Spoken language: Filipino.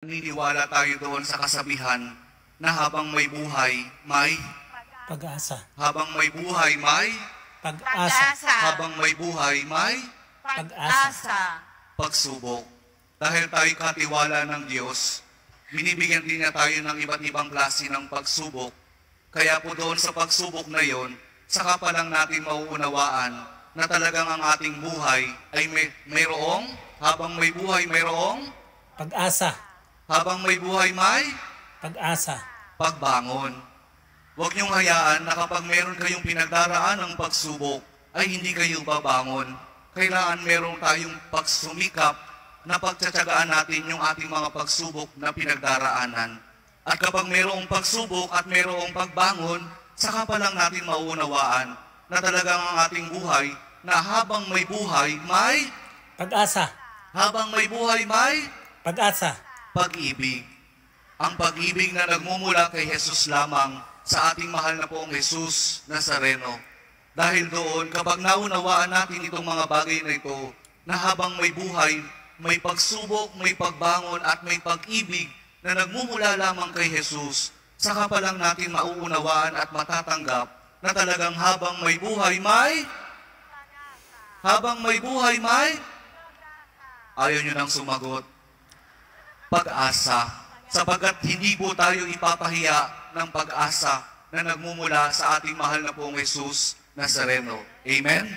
Naniniwala tayo doon sa kasabihan na habang may buhay, may pag-asa. habang may buhay, may Pag-asa. habang may buhay, may Pag-asa. pagsubok. Dahil tayo katiwala ng Diyos, binibigyan din niya tayo ng iba't ibang klase ng pagsubok. Kaya po doon sa pagsubok na yon, saka pa lang natin mauunawaan na talagang ang ating buhay ay mayroong, habang may buhay, mayroong, Pag-asa. habang may buhay, may Pag-asa. pagbangon. Huwag niyong hayaan na kapag meron kayong pinagdaraan ng pagsubok, ay hindi kayo babangon. Kailangan meron tayong pagsumikap na pagtsatsagaan natin yung ating mga pagsubok na pinagdaraanan. At kapag mayroong pagsubok at mayroong pagbangon, saka pa lang natin mauunawaan na talagang ang ating buhay na habang may buhay, may Pag-asa. habang may buhay, may Pag-asa. pag-ibig. Ang pag-ibig na nagmumula kay Jesus lamang sa ating mahal na poong Jesus Nazareno. Dahil doon, kapag naunawaan natin itong mga bagay na ito, na habang may buhay, may pagsubok, may pagbangon at may pag-ibig na nagmumula lamang kay Jesus, saka pa lang natin mauunawaan at matatanggap na talagang habang may buhay, may ayaw nyo nang sumagot. Pag-asa, sapagkat hindi po tayo ipapahiya ng pag-asa na nagmumula sa ating mahal na pong Jesus Nazareno. Amen?